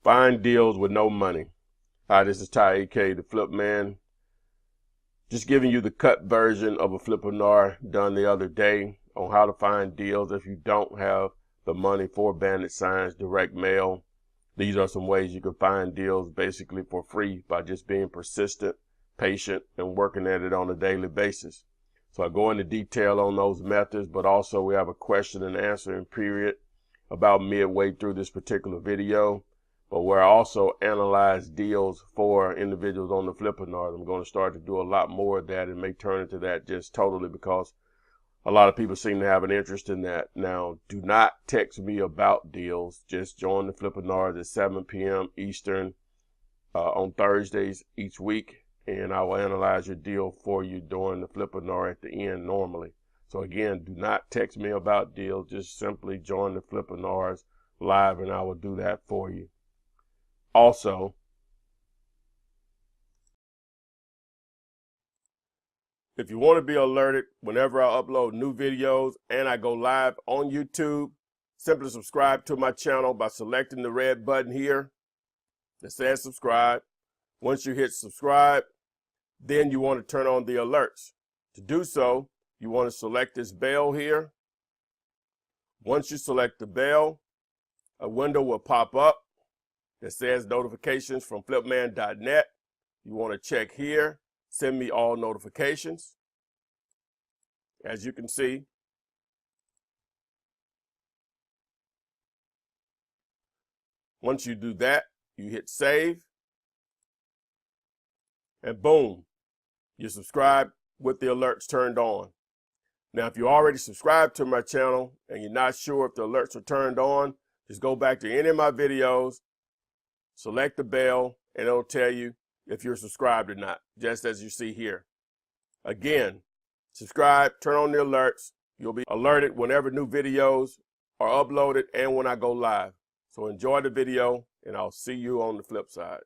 Find deals with no money. Hi, this is Ty AK, the Flip Man. Just giving you the cut version of a flipinar done the other day on how to find deals if you don't have the money for Bandit signs, direct mail. These are some ways you can find deals basically for free by just being persistent, patient, and working at it on a daily basis. So I go into detail on those methods, but also we have a question and answering period about midway through this particular video, but where I also analyze deals for individuals on the flipinar. I'm going to start to do a lot more of that and may turn into that just totally because a lot of people seem to have an interest in that. Now, do not text me about deals. Just join the flipinar at 7 p.m. Eastern on Thursdays each week, and I will analyze your deal for you during the flipinar at the end normally. So again, do not text me about deals. Just simply join the flipinars live, and I will do that for you. Also, if you want to be alerted whenever I upload new videos and I go live on YouTube, simply subscribe to my channel by selecting the red button here that says subscribe. Once you hit subscribe, then you want to turn on the alerts. To do so, you want to select this bell here. Once you select the bell, a window will pop up that says notifications from flipman.net. You want to check here, send me all notifications. As you can see, once you do that, you hit save, and boom, you're subscribed with the alerts turned on. Now, if you already subscribed to my channel and you're not sure if the alerts are turned on, just go back to any of my videos, select the bell, and it'll tell you if you're subscribed or not, just as you see here. Again, subscribe, turn on the alerts. You'll be alerted whenever new videos are uploaded and when I go live. So enjoy the video, and I'll see you on the flip side.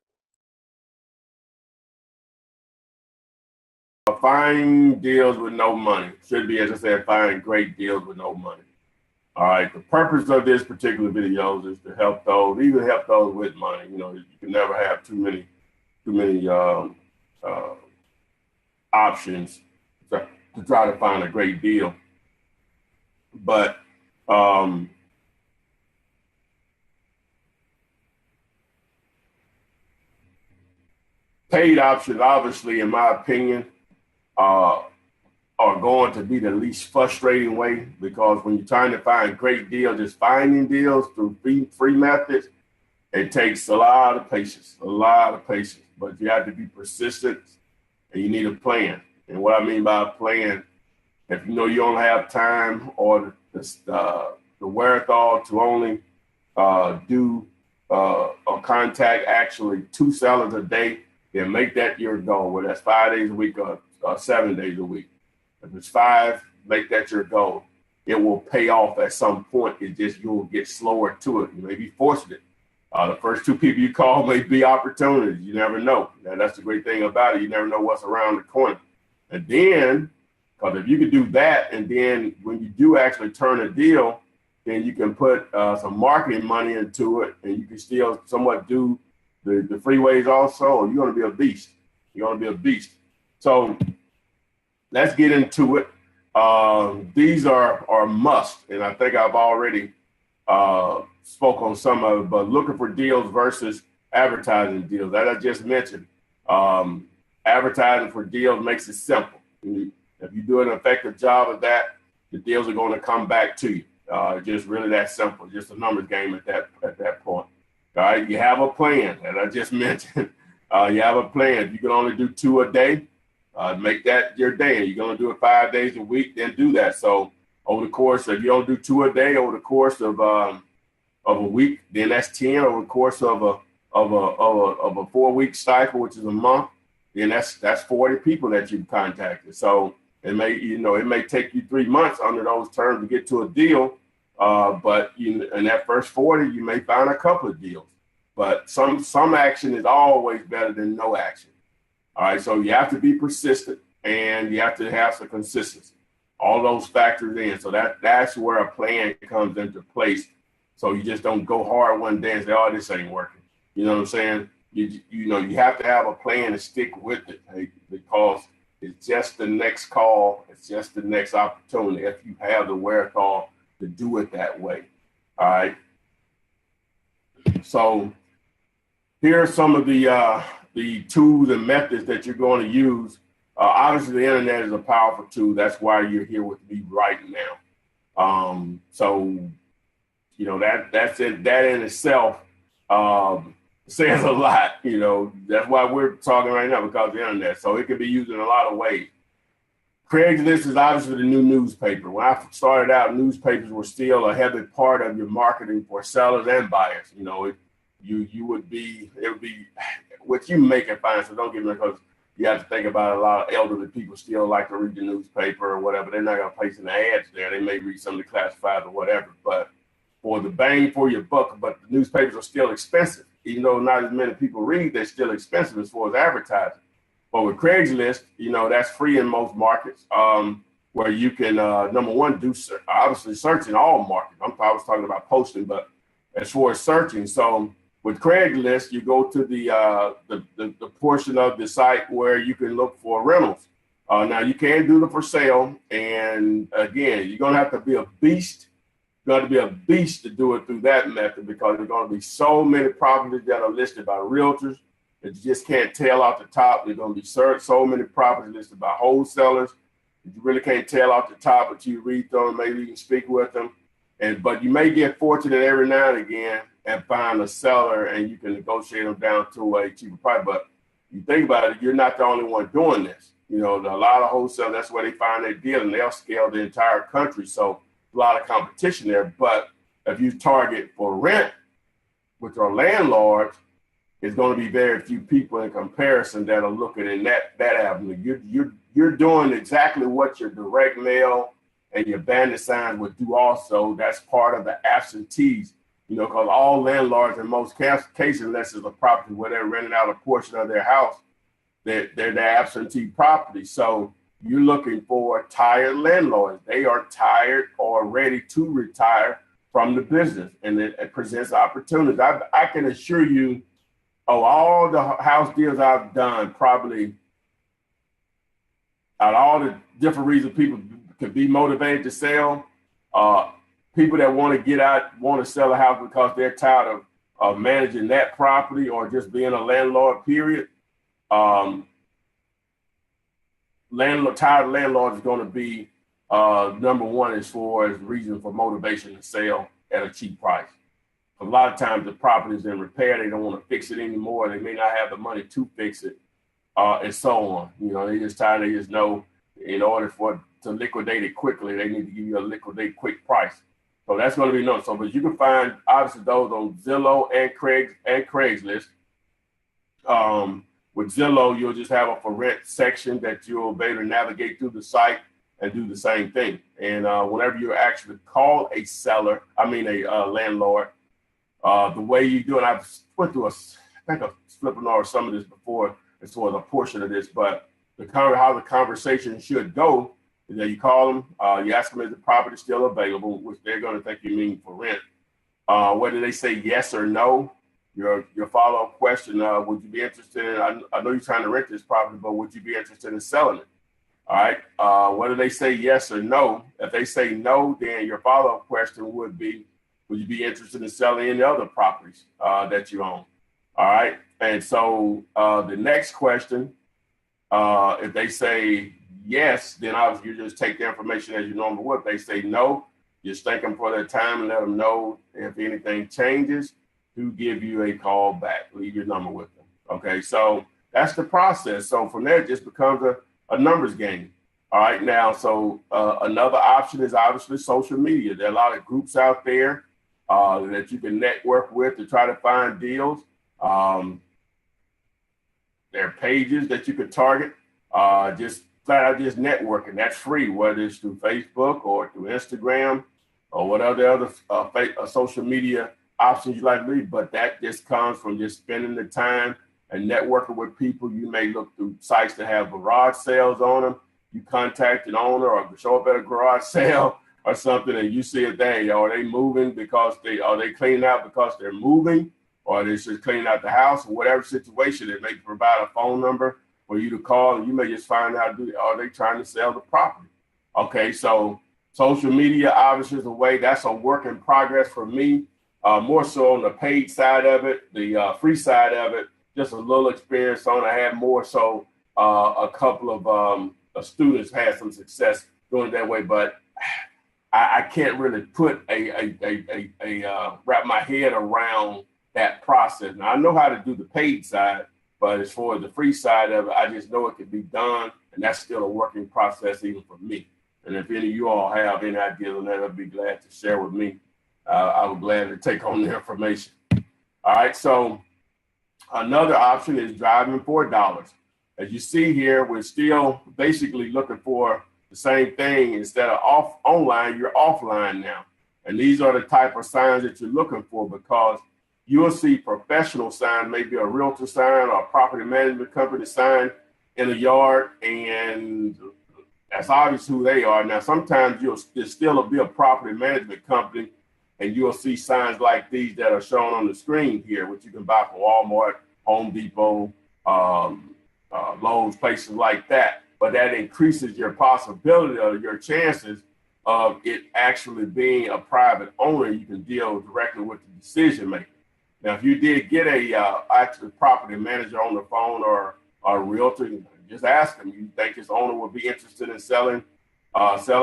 Find deals with no money. Should be, as I said, find great deals with no money. All right, the purpose of this particular video is to help those, even help those with money. You know, you can never have too many options to try to find a great deal. But paid options, obviously, in my opinion, are going to be the least frustrating way, because when you're trying to find great deals, just finding deals through free methods, it takes a lot of patience, but you have to be persistent and you need a plan. And what I mean by a plan, if you know you don't have time or the wherewithal to only do or contact actually 2 sellers a day, then make that your goal, whether that's 5 days a week or 7 days a week. If it's 5, make that your goal. It will pay off at some point. It's just you'll get slower to it. You may be forcing it. The first 2 people you call may be opportunities. You never know. Now, that's the great thing about it. You never know what's around the corner. And then, because if you can do that, and then when you do actually turn a deal, then you can put some marketing money into it, and you can still somewhat do the freeways also. You're going to be a beast. You're going to be a beast. So let's get into it. These are must, and I think I've already spoke on some of it, but looking for deals versus advertising deals. That I just mentioned. Advertising for deals makes it simple. If you do an effective job of that, the deals are going to come back to you. Just really that simple, just a numbers game at that point. All right, you have a plan, as I just mentioned. You have a plan. If you can only do 2 a day, make that your day. You're going to do it 5 days a week, then do that. So over the course, if you don't do 2 a day over the course of a week, then that's 10. Over the course of a 4-week cycle, which is a month, then that's 40 people that you've contacted. So it may take you 3 months under those terms to get to a deal. But in that first 40, you may find a couple of deals. But some action is always better than no action. All right, so you have to be persistent and you have to have some consistency. All those factors in. So that's where a plan comes into place. So you just don't go hard one day and say, oh, this ain't working. You know what I'm saying? You know, you have to have a plan and stick with it, hey, because it's just the next call. It's just the next opportunity if you have the wherewithal to do it that way. All right. So here are some of the tools and methods that you're going to use. Obviously, the internet is a powerful tool. That's why you're here with me right now. So, you know, that in itself says a lot. You know, that's why we're talking right now, because of the internet. So it can be used in a lot of ways. Craigslist is obviously the new newspaper. When I started out, newspapers were still a heavy part of your marketing for sellers and buyers. You know, it would be what you make it fine. So don't get me, because you have to think about a lot of elderly people still like to read the newspaper or whatever. They're not going to place any ads there. They may read some of the classifieds or whatever. But for the bang for your buck, but the newspapers are still expensive. Even though not as many people read, they're still expensive as far as advertising. But with Craigslist, you know, that's free in most markets, where you can, number one, do obviously search in all markets. I was talking about posting, but as far as searching. So with Craigslist, you go to the portion of the site where you can look for rentals. Now, you can do the for sale. And again, you're going to have to be a beast. You're going to be a beast to do it through that method, because there's going to be so many properties that are listed by realtors that you just can't tell off the top. There's going to be so many properties listed by wholesalers that you really can't tell off the top, but you read them, maybe you can speak with them. But you may get fortunate every now and again and find a seller and you can negotiate them down to a cheaper price. But you think about it, you're not the only one doing this. You know, a lot of wholesale, that's where they find their deal, and they'll scale the entire country. So a lot of competition there. But if you target for rent, which are landlords, it's going to be very few people in comparison that are looking in that avenue. You're doing exactly what your direct mail and your bandit signs would do also. That's part of the absentees, you know, because all landlords in most cases, unless it's a property where they're renting out a portion of their house, they're the absentee property. So you're looking for tired landlords. They are tired or ready to retire from the business, and it presents opportunities. I can assure you, all the house deals I've done, probably out of all the different reasons people could be motivated to sell, people that want to get out, want to sell a house because they're tired of managing that property or just being a landlord, period. Tired landlords is going to be number one as far as reason for motivation to sell at a cheap price. A lot of times the property is in repair. They don't want to fix it anymore. They may not have the money to fix it, and so on. You know, they just tired. They just know in order to liquidate it quickly, they need to give you a liquidate quick price. So that's going to be known. So, but you can find obviously those on Zillow and Craigslist. With Zillow, you'll just have a for rent section that you'll be able to navigate through the site and do the same thing. And whenever you actually call a landlord, the way you do it, I've went through I've flipping over some of this before as far as a portion of this, but how the conversation should go is that you call them, you ask them if the property is still available, which they're going to think you mean for rent. Whether they say yes or no, your follow-up question, would you be interested in, I know you're trying to rent this property, but would you be interested in selling it? All right. Whether they say yes or no, if they say no, then your follow-up question would be, would you be interested in selling any other properties that you own? All right. And so the next question, if they say yes, then obviously you just take the information as you normally would. If they say no, just thank them for their time and let them know if anything changes, to give you a call back. Leave your number with them. Okay. So that's the process. So from there, it just becomes a numbers game. All right. Now, so another option is obviously social media. There are a lot of groups out there that you can network with to try to find deals. There are pages that you could target, just flat out just networking. That's free, whether it's through Facebook or through Instagram or whatever other social media options you like to leave. But that just comes from just spending the time and networking with people. You may look through sites that have garage sales on them. You contact an owner or show up at a garage sale or something, and you see it there. Are they moving because are they cleaning out because they're moving, or they're just cleaning out the house, or whatever situation, they may provide a phone number for you to call, and you may just find out, are they trying to sell the property? Okay, so social media obviously is a way. That's a work in progress for me, more so on the paid side of it, the free side of it, just a little experience on. I had more so a couple of students had some success doing it that way, but I can't really put wrap my head around that process. Now I know how to do the paid side, but as far as the free side of it, I just know it can be done, and that's still a working process even for me. And if any of you all have any ideas on that, I'd be glad to share with me. I would gladly take on the information. All right, so another option is driving for dollars. As you see here, we're still basically looking for the same thing. Instead of online, you're offline now. And these are the type of signs that you're looking for, because you'll see professional sign, maybe a realtor sign or a property management company sign in a yard, and that's obvious who they are. Now, sometimes there'll still be a property management company, and you'll see signs like these that are shown on the screen here, which you can buy from Walmart, Home Depot, Lowe's, places like that. But that increases your possibility or your chances of it actually being a private owner. You can deal directly with the decision maker. Now, if you did get actual property manager on the phone or a realtor, just ask them, you think this owner would be interested in selling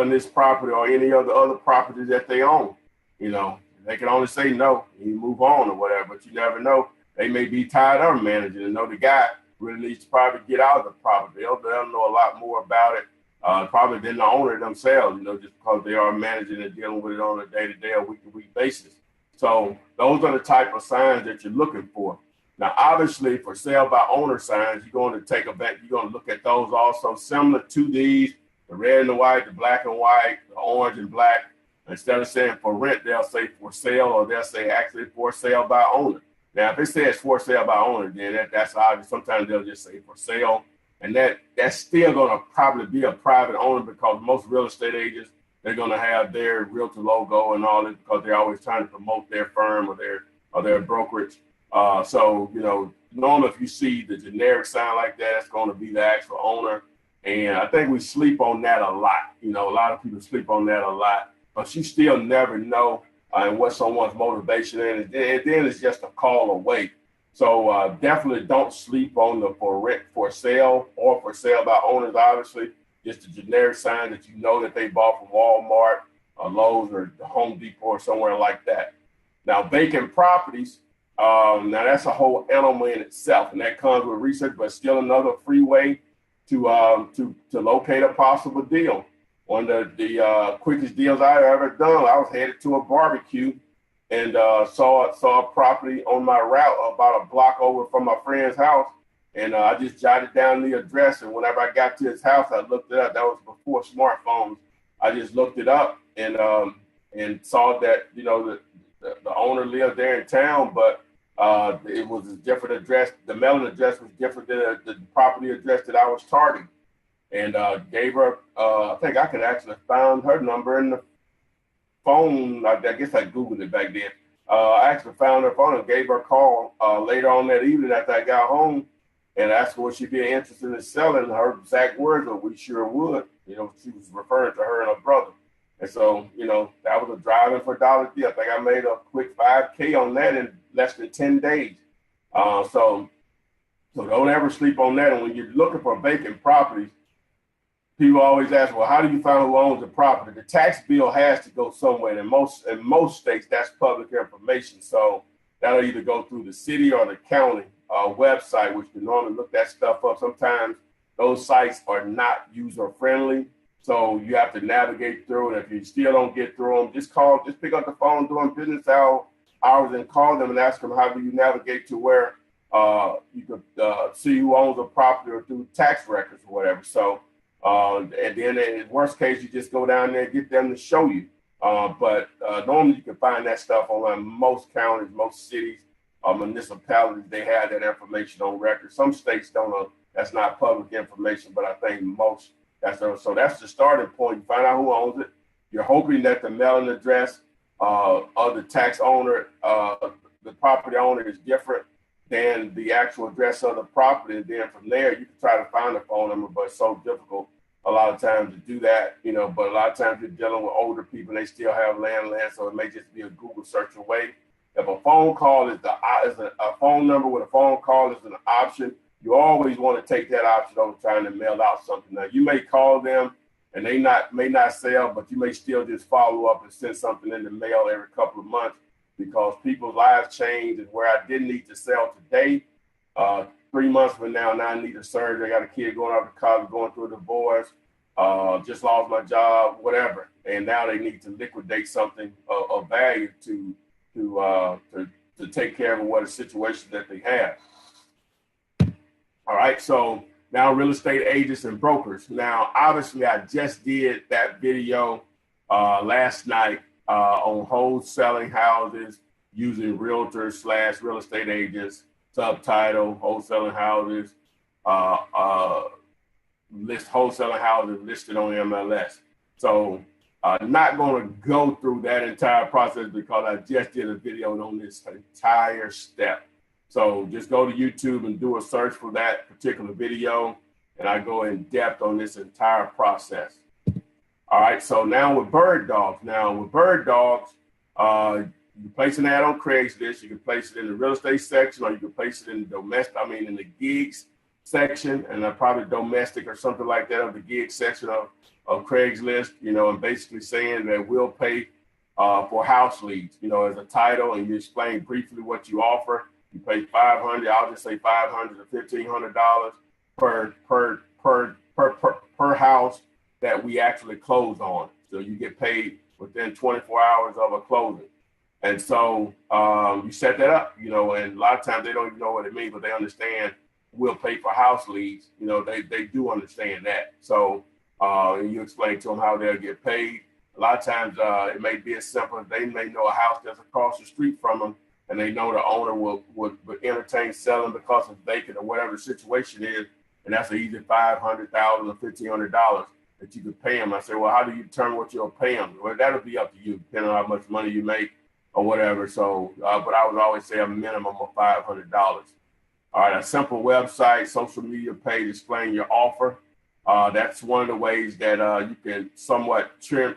this property or any of the other properties that they own? You know, they can only say no, and you move on or whatever, but you never know. They may be tired of managing and know the guy really needs to probably get out of the property. They'll know a lot more about it, probably than the owner themselves, you know, just because they are managing and dealing with it on a day-to-day or week-to-week basis. So those are the type of signs that you're looking for. Now, obviously, for sale by owner signs, you're going to look at those also, similar to these, the red and the white, the black and white, the orange and black. Instead of saying for rent, they'll say for sale, or they'll say actually for sale by owner. Now, if it says for sale by owner, then that's obvious. Sometimes they'll just say for sale, and that's still going to probably be a private owner, because most real estate agents, they're going to have their realtor logo and all this, because they're always trying to promote their firm or their brokerage. So, you know, normally if you see the generic sign like that, it's going to be the actual owner. And I think we sleep on that a lot. You know, a lot of people sleep on that a lot, but you still never know what someone's motivation is. And then it's just a call away. So definitely don't sleep on the for rent, for sale, or for sale by owners, obviously. Just a generic sign that you know that they bought from Walmart, Lowe's, or Home Depot, or somewhere like that. Now, vacant properties, now that's a whole animal in itself, and that comes with research, but still another free way to locate a possible deal. One of the quickest deals I've ever done, I was headed to a barbecue and saw a property on my route about a block over from my friend's house. And I just jotted down the address. And whenever I got to his house, I looked it up. That was before smartphones. I just looked it up and saw that, you know, the owner lived there in town, but it was a different address. The mailing address was different than the property address that I was targeting. And gave her, I think I could actually find her number in the phone. I guess I Googled it back then. I actually found her phone and gave her a call later on that evening after I got home, and asked her would she be interested in selling. Her exact words were, "We sure would." You know, she was referring to her and her brother. And so, you know, that was a driving for dollar deal. I think I made a quick $5K on that in less than 10 days. So don't ever sleep on that. And when you're looking for vacant properties, people always ask, well, how do you find who owns the property? The tax bill has to go somewhere. In most states, that's public information. So that'll either go through the city or the county website, which can normally look that stuff up. Sometimes those sites are not user friendly, so you have to navigate through. And if you still don't get through them, just pick up the phone during business hours and call them and ask them, how do you navigate to where you could see who owns a property, or through tax records or whatever. So, and then in worst case, you just go down there and get them to show you. But normally you can find that stuff online. Most counties, most cities, municipalities, they have that information on record. Some states don't know. That's not public information, but I think most, so that's the starting point. You find out who owns it. You're hoping that the mailing address of the tax owner the property owner is different than the actual address of the property. And then from there, you can try to find a phone number, but it's so difficult a lot of times to do that, you know, but a lot of times you're dealing with older people and they still have landlines, so it may just be a Google search away. If a phone call is a phone number with a phone call is an option, you always want to take that option over trying to mail out something. Now, you may call them and they may not sell, but you may still just follow up and send something in the mail every couple of months because people's lives change. And where I didn't need to sell today, 3 months from now I need a surgery. I got a kid going off to college, going through a divorce, just lost my job, whatever. And now they need to liquidate something of value to take care of what a situation that they have. All right, so now real estate agents and brokers. Now, obviously, I just did that video last night on wholesaling houses using realtors / real estate agents. Subtitle: wholesaling houses, wholesaling houses listed on MLS. So not going to go through that entire process because I just did a video on this entire step. So just go to YouTube and do a search for that particular video, and I go in depth on this entire process. All right, so now with bird dogs. You can place an ad on Craigslist. You can place it in the real estate section, or you can place it in the in the gigs section, and probably domestic or something like that of the gig section of Craigslist, you know, and basically saying that we'll pay for house leads, you know, as a title, and you explain briefly what you offer. You pay $500, I'll just say $500 to $1,500 per house that we actually close on. So you get paid within 24 hours of a closing. And so you set that up, you know, and a lot of times they don't even know what it means, but they understand we'll pay for house leads. You know, they do understand that. So you explain to them how they'll get paid. A lot of times it may be as simple as they may know a house that's across the street from them, and they know the owner would entertain selling because it's vacant or whatever the situation is. And that's an easy $500,000 or $1,500 that you could pay them. I say, well, how do you determine what you'll pay them? Well, that'll be up to you, depending on how much money you make or whatever. So, but I would always say a minimum of $500. All right, a simple website, social media page, explain your offer. That's one of the ways that you can somewhat trim,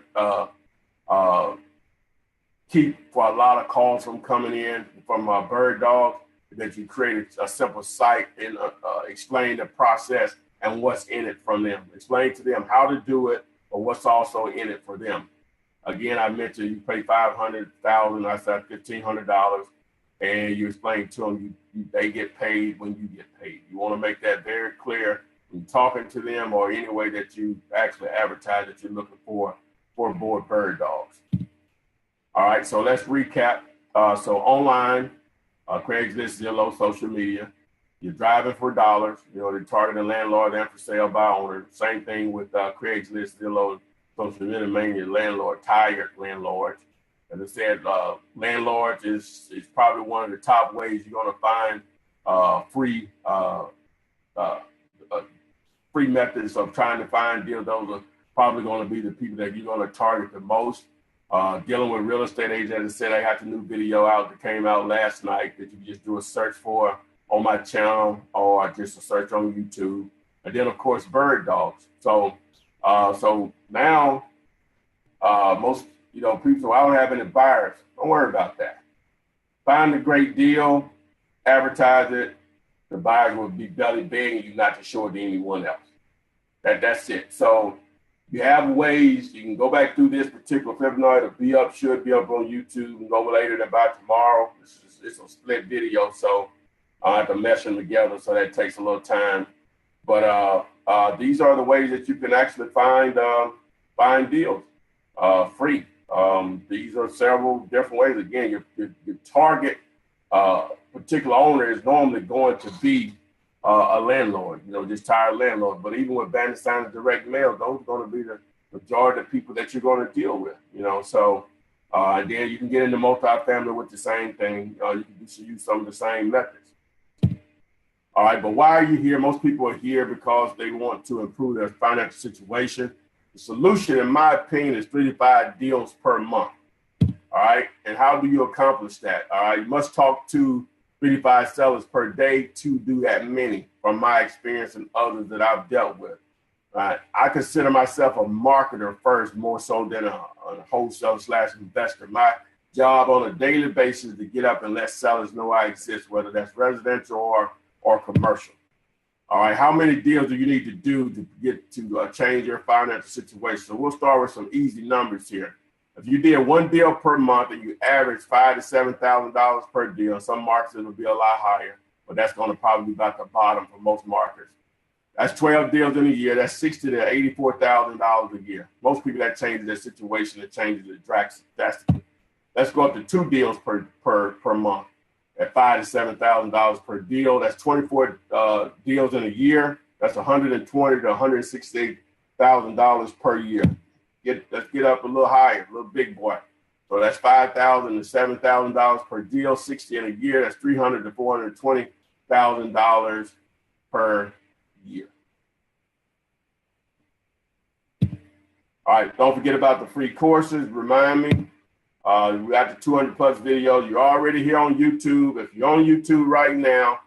keep for a lot of calls from coming in from bird dogs, that you create a simple site and explain the process and what's in it from them. Explain to them how to do it, or what's also in it for them. Again, I mentioned you pay $500,000, I said $1,500, and you explain to them they get paid when you get paid. You want to make that very clear when talking to them, or any way that you actually advertise that you're looking for board bird dogs. All right, so let's recap. So online, Craigslist, Zillow, social media. You're driving for dollars. You know, they're targeting landlord and for sale by owner. Same thing with Craigslist, Zillow, social media, mainly landlord, tired landlords. As I said, landlords is probably one of the top ways you're going to find free methods of trying to find deals. Those are probably going to be the people that you're going to target the most. Dealing with real estate agents, as I said, I got the new video out that came out last night that you can just do a search for on my channel, or just a search on YouTube. And then, of course, bird dogs. So now most, you know, people, I don't have any buyers. Don't worry about that. Find a great deal, advertise it. The buyers will be belly begging you not to show it to anyone else. That's it. So you have ways. You can go back through this particular webinar. Should be up on YouTube and go later than by tomorrow. It's a split video, so I have to mesh them together, so that takes a little time. But these are the ways that you can actually find deals free. These are several different ways. Again, your target particular owner is normally going to be a landlord, you know, just tired landlord. But even with Bandit signs direct mail, those are going to be the majority of people that you're going to deal with, you know. So then you can get into multifamily with the same thing. You can use some of the same methods. All right, but why are you here? Most people are here because they want to improve their financial situation. The solution, in my opinion, is 3 to 5 deals per month. All right. And how do you accomplish that? All right. You must talk to 3 to 5 sellers per day to do that many, from my experience and others that I've dealt with. Right. I consider myself a marketer first, more so than a wholesale / investor. My job on a daily basis is to get up and let sellers know I exist, whether that's residential or commercial. All right. How many deals do you need to do to get to change your financial situation? So we'll start with some easy numbers here. If you did 1 deal per month and you average $5,000 to $7,000 per deal, some markets it'll be a lot higher, but that's going to probably be about the bottom for most markets. That's 12 deals in a year. That's $60,000 to $84,000 a year. Most people, that changes their situation, it changes it drastically. Let's go up to 2 deals per month at $5,000 to $7,000 per deal. That's 24 deals in a year. That's $120,000 to $168,000 per year. Let's get up a little higher, a little big boy. So that's $5,000 to $7,000 per deal, 60 in a year. That's $300,000 to $420,000 per year. All right, don't forget about the free courses. Remind me, we got the 200 plus videos. You're already here on YouTube. If you're on YouTube right now,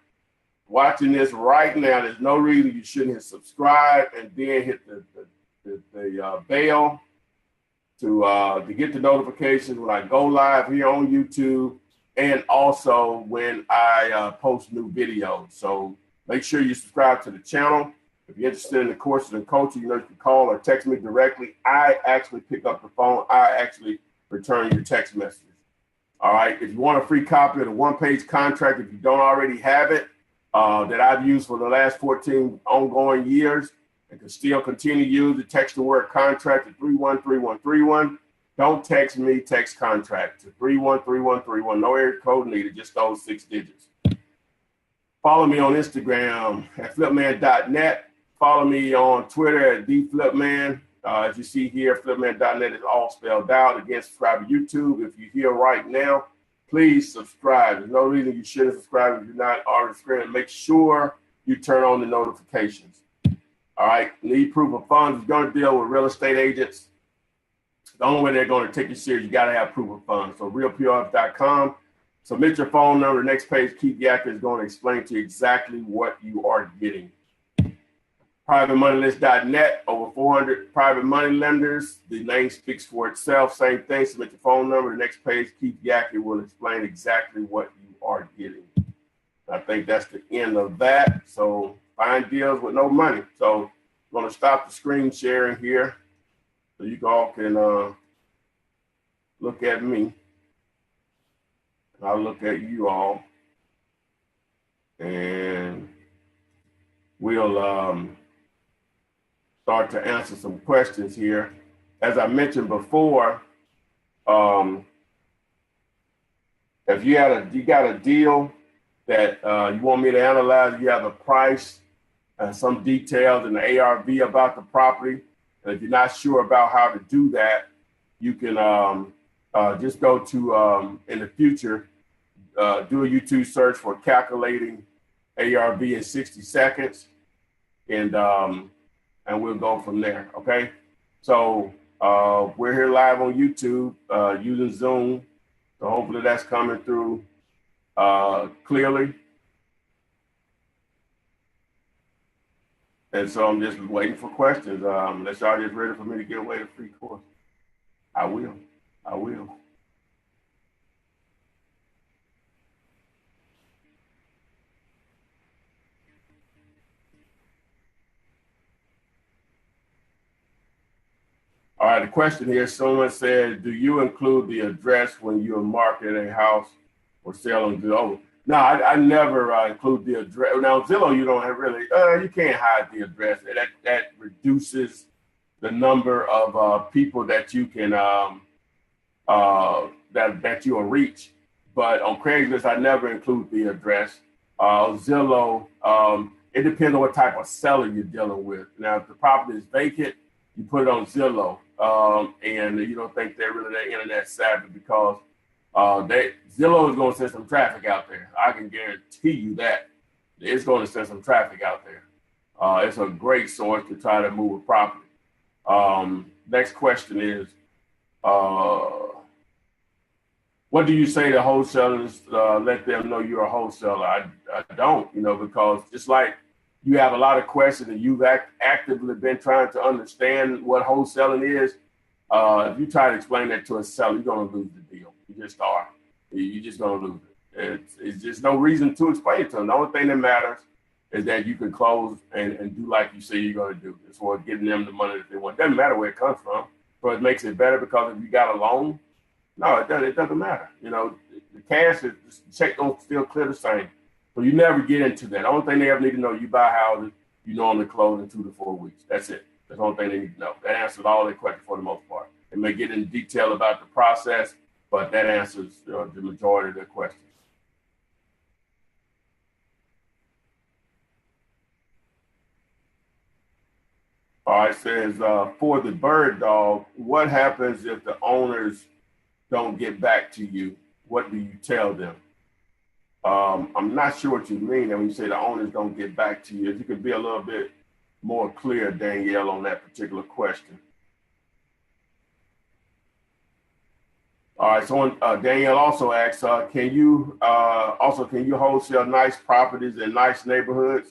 watching this right now, there's no reason you shouldn't hit subscribe and then hit the bell to get the notifications when I go live here on YouTube, and also when I post new videos. So make sure you subscribe to the channel. If you're interested in the courses and coaching, you can call or text me directly. I actually pick up the phone. I actually return your text messages. All right. If you want a free copy of the 1-page contract, if you don't already have it, that I've used for the last 14 ongoing years, and can still continue to use the text the word contract to 313131. Don't text me, text contract to 313131. No area code needed, just those 6 digits. Follow me on Instagram at flipman.net. Follow me on Twitter at @dflipman. As you see here, flipman.net is all spelled out. Again, subscribe to YouTube. If you're here right now, please subscribe. There's no reason you shouldn't subscribe if you're not already subscribed. Make sure you turn on the notifications. All right, need proof of funds. You're going to deal with real estate agents. The only way they're going to take you serious, you got to have proof of funds. So realprf.com. Submit your phone number. The next page, Keith Yacker is going to explain to you exactly what you are getting. PrivateMoneyList.net, over 400 private money lenders. The name speaks for itself. Same thing. Submit your phone number. The next page, Keith Yacker will explain exactly what you are getting. I think that's the end of that. So find deals with no money. So I'm going to stop the screen sharing here so you all can look at me. I'll look at you all, and we'll start to answer some questions here. As I mentioned before, if you got a deal that you want me to analyze, you have a price and some details and the ARV about the property, and if you're not sure about how to do that, you can just go to, in the future, do a YouTube search for calculating ARV in 60 seconds, and we'll go from there, okay? So we're here live on YouTube using Zoom, so hopefully that's coming through clearly. And so I'm just waiting for questions. Unless y'all just ready for me to give away the free course. I will. All right, the question here, someone said, do you include the address when you're marketing a house or selling Zillow? No, I never include the address. Now, Zillow, you don't have really, you can't hide the address. That reduces the number of people that you can, that you'll reach. But on Craigslist, I never include the address. Zillow, it depends on what type of seller you're dealing with. Now, if the property is vacant, you put it on Zillow, and you don't think they're really that internet savvy, because Zillow is going to send some traffic out there. I can guarantee you that. It's going to send some traffic out there. It's a great source to try to move a property. Next question is, What do you say to wholesalers? Let them know you're a wholesaler. I don't, because just like you have a lot of questions and you've actively been trying to understand what wholesaling is, if you try to explain that to a seller, you're going to lose the deal. You just are. You're just going to lose it. It's just no reason to explain it to them. The only thing that matters is that you can close and do like you say you're going to do. As far as getting them the money that they want. It doesn't matter where it comes from, but it makes it better because if you got a loan, no, it doesn't matter. The cash, the check don't still clear the same. So you never get into that. The only thing they ever need to know, you buy houses, you normally close in 2 to 4 weeks. That's it. That's the only thing they need to know. That answers all their questions for the most part. They may get in detail about the process, but that answers the majority of their questions. All right, says, for the bird dog, what happens if the owners don't get back to you? What do you tell them? I'm not sure what you mean when you say the owners don't get back to you. If you could be a little bit more clear, Danielle, on that particular question. All right, so Danielle also asks, can you wholesale nice properties in nice neighborhoods?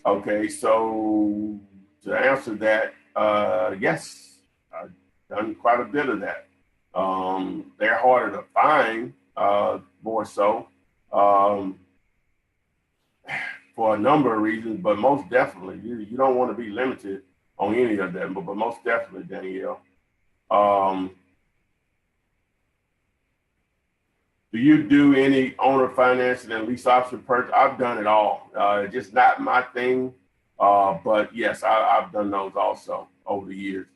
Okay, so to answer that, yes, I've done quite a bit of that. They're harder to find, more so, for a number of reasons, but most definitely, you don't want to be limited on any of them, but most definitely, Danielle. Do you do any owner financing and lease option purchase? I've done it all. Just not my thing, but yes, I've done those also over the years.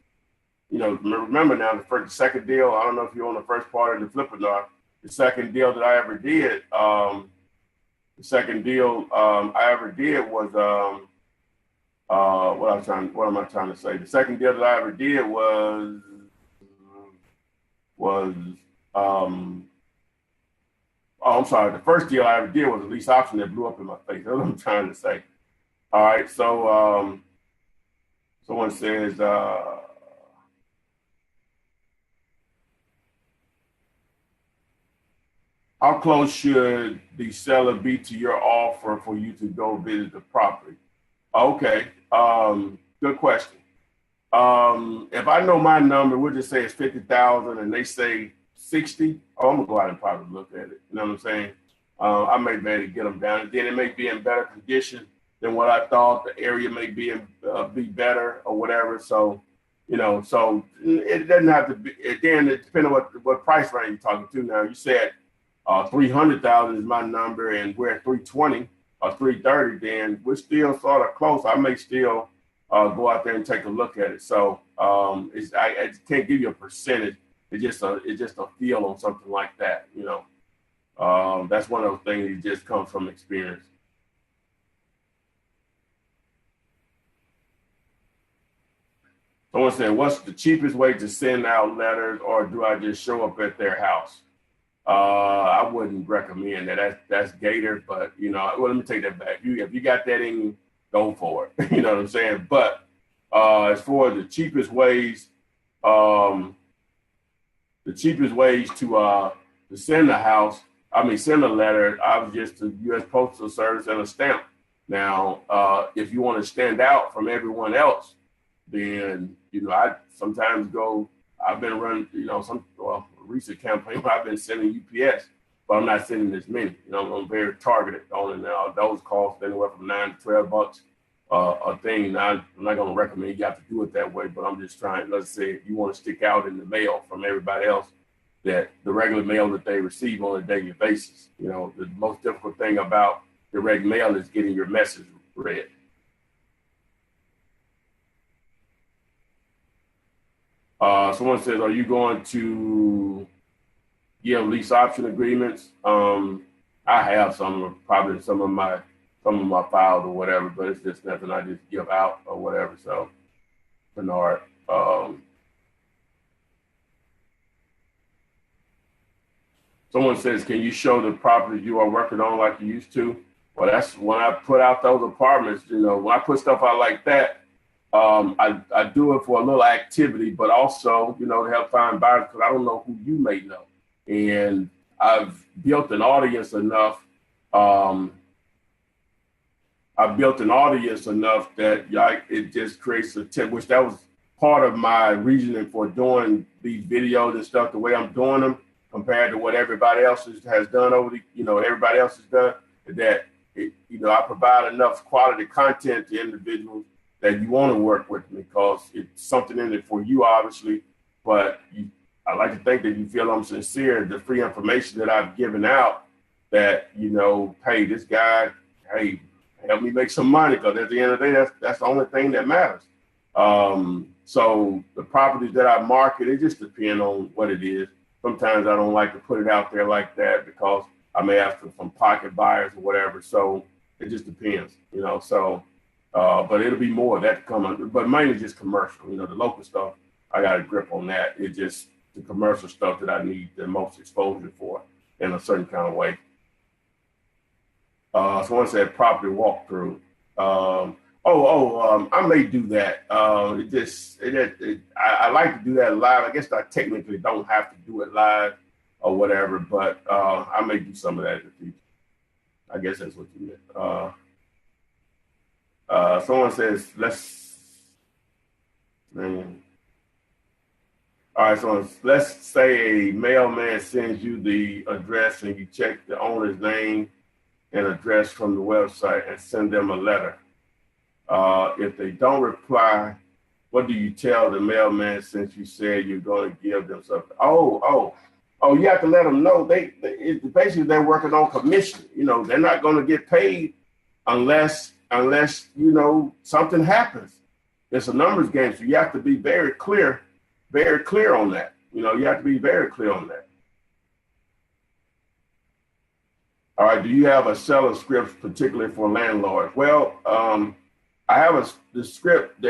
Remember now the second deal. I don't know if you're on the first part of the flip or not. The second deal that I ever did, was what am I trying to say? The second deal that I ever did was I'm sorry. The first deal I ever did was a lease option that blew up in my face. That's what I'm trying to say. All right. So someone says, how close should the seller be to your offer for you to go visit the property? Okay. Good question. If I know my number, we'll just say it's 50,000 and they say 60, I'm gonna go out and probably look at it. You know what I'm saying? I may be able to get them down. And then it may be in better condition than what I thought. The area may be better or whatever. So, so it doesn't have to be. Again, it depends on what price range you're talking to. Now, you said 300,000 is my number, and we're at 320 or 330. Then we're still sort of close. I may still go out there and take a look at it. So I can't give you a percentage. It's just a feel on something like that, That's one of those things that just comes from experience. Someone said, what's the cheapest way to send out letters, or do I just show up at their house? I wouldn't recommend that. That's Gator, but let me take that back. If you got that in you, go for it. You know what I'm saying? But as far as the cheapest ways to send send a letter, I was just a U.S. Postal Service and a stamp. Now, if you want to stand out from everyone else, then I sometimes go. I've been running, recent campaign where I've been sending UPS, but I'm not sending as many. I'm very targeted on it. Those cost anywhere from $9 to $12 a thing. Now, I'm not going to recommend you have to do it that way, but I'm just trying. Let's say if you want to stick out in the mail from everybody else, that the regular mail that they receive on a daily basis. The most difficult thing about the regular mail is getting your message read. Someone says, are you going to give lease option agreements? I have some of my files or whatever, but it's just nothing I just give out or whatever. So, Bernard, someone says, can you show the properties you are working on like you used to? Well, that's when I put out those apartments, when I put stuff out like that, I do it for a little activity, but also, to help find buyers, because I don't know who you may know. and I've built an audience enough. I've built an audience enough that it just creates a tip, which that was part of my reasoning for doing these videos and stuff the way I'm doing them compared to what everybody else has done everybody else has done, that I provide enough quality content to individuals that you want to work with me because it's something in it for you, obviously, but I like to think that you feel I'm sincere. The free information that I've given out that, hey, this guy, hey, help me make some money, because at the end of the day, that's the only thing that matters. So the properties that I market, it just depends on what it is. Sometimes I don't like to put it out there like that because I may ask for some pocket buyers or whatever. So it just depends, but it'll be more of that coming, but mainly just commercial, the local stuff. I got a grip on that. It's just the commercial stuff that I need the most exposure for in a certain kind of way. Someone said property walkthrough. I may do that. I like to do that live. I guess I technically don't have to do it live or whatever, but I may do some of that in the future. I guess that's what you meant. Someone says, all right, so let's say a mailman sends you the address and you check the owner's name and address from the website and send them a letter. If they don't reply, what do you tell the mailman since you said you're going to give them something? You have to let them know basically they're working on commission. They're not going to get paid unless something happens. It's a numbers game, so you have to be very clear on that. You have to be very clear on that. All right, do you have a seller script particularly for landlords? Well, I have the script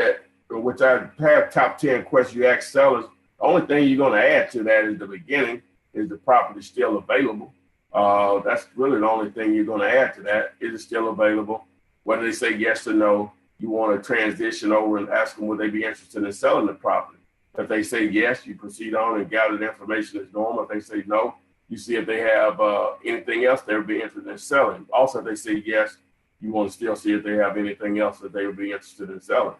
which I have top 10 questions you ask sellers. The only thing you're going to add to that is the beginning, is the property still available? That's really the only thing you're going to add to that. Is it still available? Whether they say yes or no, you want to transition over and ask them would they be interested in selling the property. If they say yes, you proceed on and gather the information as normal. If they say no, you see if they have anything else they would be interested in selling. Also, if they say yes, you want to still see if they have anything else that they would be interested in selling.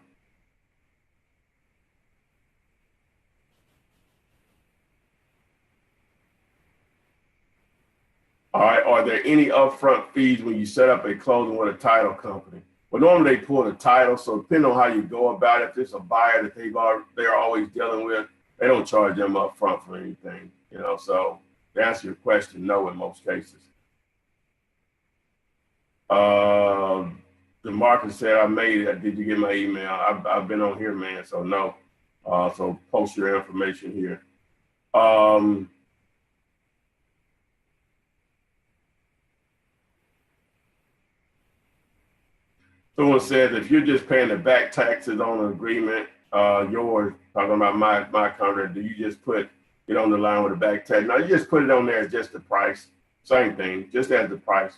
All right, are there any upfront fees when you set up a closing with a title company? Well, normally they pull the title, so depending on how you go about it, if it's a buyer that they're always dealing with, they don't charge them up front for anything, so to answer your question, no, in most cases. The market said I made it. Did you get my email? I've been on here, man, so no. So post your information here. Someone says if you're just paying the back taxes on an agreement, yours, talking about my contract, do you just put it on the line with the back tax? No, you just put it on there as just the price. Same thing, just as the price.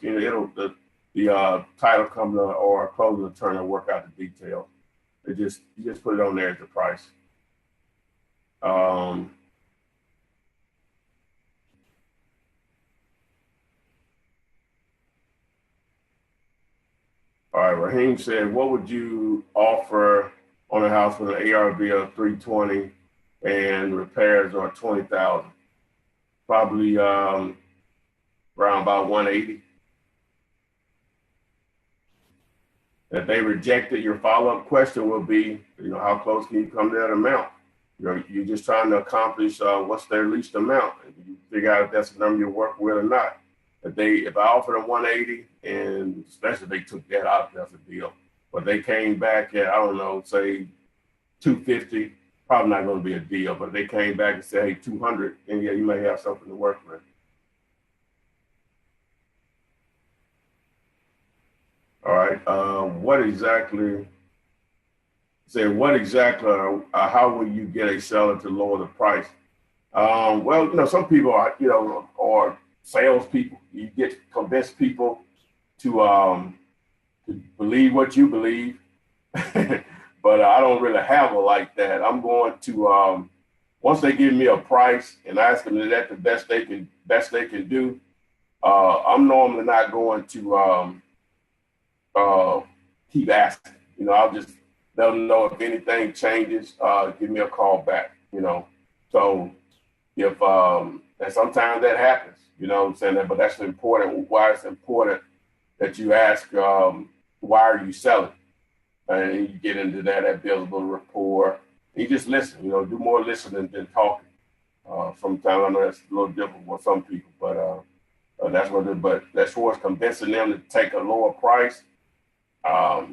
The title company or closing attorney will work out the details. You just put it on there as the price. All right, Raheem said, what would you offer on a house with an ARV of 320 and repairs are 20,000? Probably around about 180. If they reject it, your follow-up question will be, how close can you come to that amount? You're just trying to accomplish what's their least amount. And you figure out if that's the number you work with or not. If I offer them 180, and especially if they took that out, that's a deal. But they came back at, I don't know, say 250, probably not going to be a deal. But if they came back and said, hey, 200, then yeah, you may have something to work with. All right. How will you get a seller to lower the price? Well, some people are salespeople. You get to convince people to believe what you believe, but I don't really have it like that. I'm going to once they give me a price and ask them is that the best they can do, I'm normally not going to keep asking. You know, I'll just let them know if anything changes, give me a call back. You know, so if and sometimes that happens. You know what I'm saying? But that's important. Why it's important that you ask, why are you selling? And you get into that builds a little rapport. You just listen. You know, do more listening than talking. Sometimes I know that's a little different for some people, but that's what it is. But as far as convincing them to take a lower price,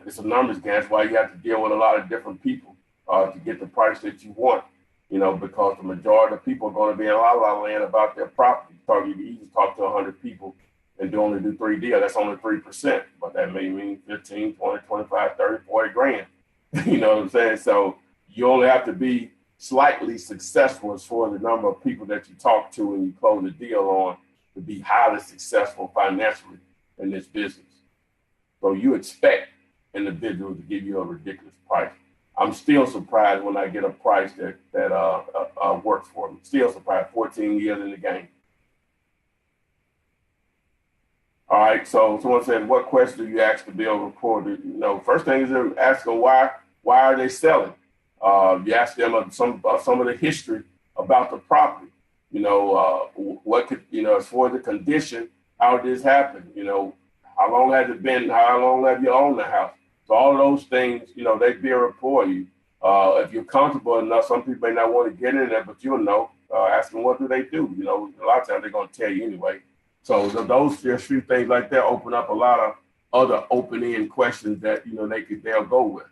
it's a numbers game. That's why you have to deal with a lot of different people to get the price that you want. You know, because the majority of people are going to be in la la land about their property. You can easily talk to 100 people and only do 3 deals. That's only 3%, but that may mean 15, 20, 25, 30, 40 grand. You know what I'm saying? So you only have to be slightly successful as far as the number of people that you talk to and you close a deal on to be highly successful financially in this business. So you expect individuals to give you a ridiculous price. I'm still surprised when I get a price that works for me. Still surprised, 14 years in the game. All right, so someone said, what question do you ask the bill reporter? You know, first thing is to ask them why are they selling? You ask them some of the history about the property. You know, what could, you know, as far as the condition, how did this happen? You know, how long has it been? How long have you owned the house? So all of those things, you know, they build rapport you. If you're comfortable enough, some people may not want to get in there, but you'll know. Ask them what do they do. You know, a lot of times they're going to tell you anyway. So those just few things like that open up a lot of other open-end questions that, you know, they'll go with.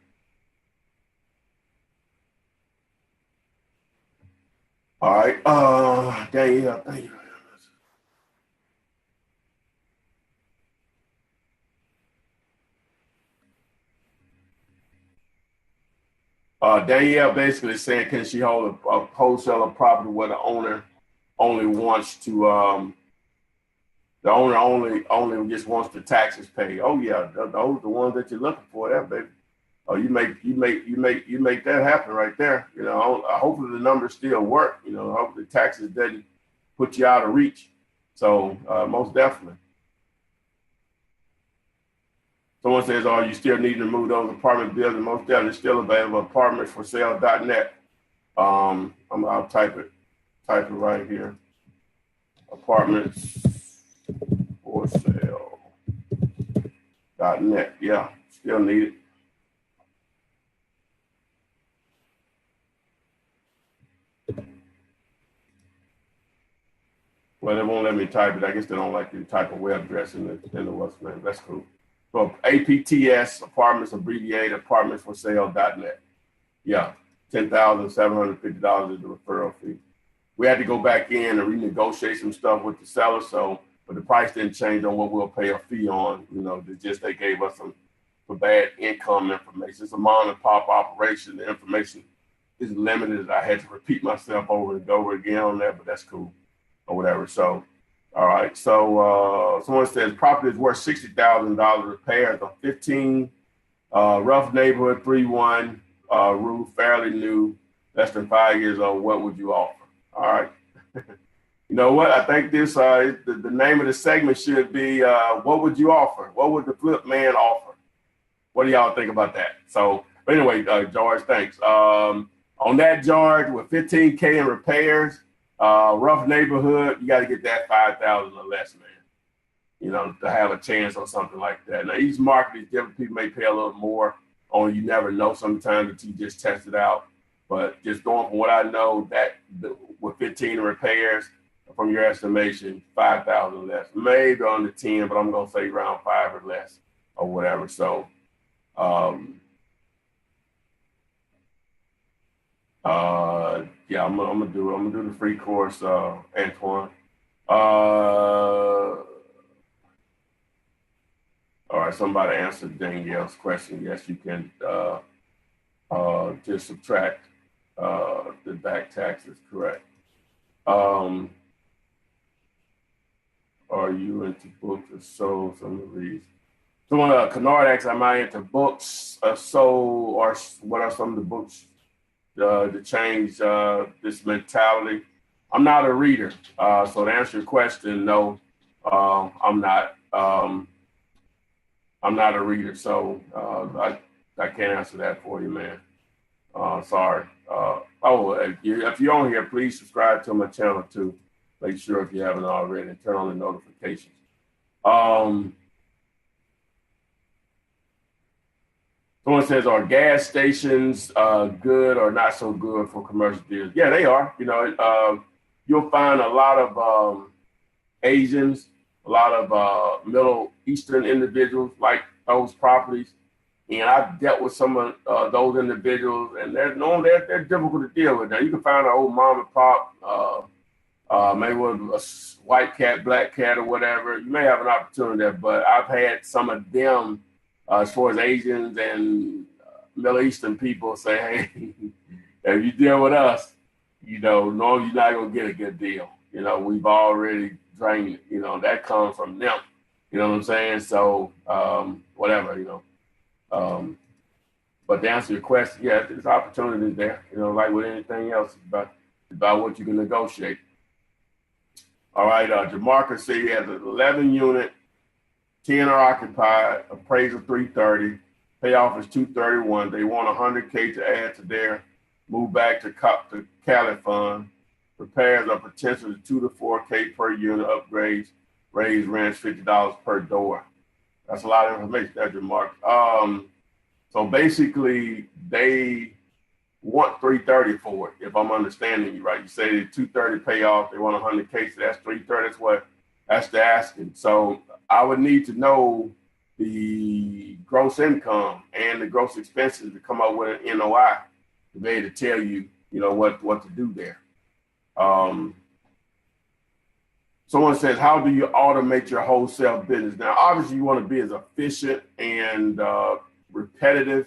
All right. Danielle, thank you. Danielle basically saying, can she hold a wholesaler property where the owner only wants to, the owner only just wants the taxes paid? Oh yeah, those are the ones that you're looking for, that baby. Oh, you make that happen right there. You know, hopefully the numbers still work. You know, hopefully the taxes didn't put you out of reach. So most definitely. Someone says, "Oh, you still need to move those apartment buildings?" Most definitely, still available. Apartmentsforsale.net. I'll type it right here. Apartmentsforsale.net. Yeah, still need it. Well, they won't let me type it. I guess they don't like you to type a web address in the what's name. That's cool. So APTS, apartments abbreviated, apartmentsforsale.net. Yeah, $10,750 is the referral fee. We had to go back in and renegotiate some stuff with the seller, but the price didn't change on what we'll pay a fee on. You know, they gave us some bad income information. It's a mom and pop operation. The information is limited. I had to repeat myself over and over again on that, but that's cool or whatever. So. All right, so someone says property is worth $60,000, repairs on 15, rough neighborhood, 3-1, roof, fairly new, less than 5 years old. What would you offer? All right. You know what? I think this the name of the segment should be what would you offer? What would the flip man offer? What do y'all think about that? So anyway, George, thanks. On that, George, with 15K in repairs, rough neighborhood, you got to get that 5,000 or less, man. You know, to have a chance on something like that. Now, each market is different. People may pay a little more. Only you never know sometimes until you just test it out. But just going from what I know, with 15 repairs, from your estimation, 5,000 less. Maybe under 10, but I'm gonna say around 5 or less or whatever. So, yeah, I'm gonna do the free course, Antoine. All right, somebody answered Danielle's question. Yes, you can just subtract the back taxes, correct. Are you into books or so? Some of these. Someone, Kennard asks, am I into books or so, or what are some of the books to change this mentality. I'm not a reader, so to answer your question, no, I'm not. I'm not a reader, so I can't answer that for you, man. Sorry. If you're on here, please subscribe to my channel too. Make sure if you haven't already, and turn on the notifications. Someone says, are gas stations good or not so good for commercial deals? Yeah, they are. You know, you'll find a lot of Asians, a lot of Middle Eastern individuals like those properties. And I've dealt with some of those individuals, and they're difficult to deal with. Now, you can find an old mom and pop, maybe with a white cat, black cat, or whatever. You may have an opportunity there, but I've had some of them, as far as Asians and Middle Eastern people, say, hey, if you deal with us, you know, no, you're not going to get a good deal. You know, we've already drained it. You know, that comes from them. You know what I'm saying? So, whatever, you know. But to answer your question, yeah, there's opportunities there. You know, like with anything else, it's about what you can negotiate. All right, Jamarcus said he has an 11 unit, 10 are occupied, appraisal 330, payoff is 231. They want 100K to add to their move back to Cali fund. Repairs are potential to 2 to 4K per unit, upgrades, raise rents $50 per door. That's a lot of information there, Jamarcus. So basically, they want 330 for it, if I'm understanding you right. You say 230 payoff, they want 100K, so that's 330. That's the asking. So I would need to know the gross income and the gross expenses to come up with an NOI to be able to tell you, you know, what to do there. Someone says, how do you automate your wholesale business? Now, obviously, you want to be as efficient and repetitive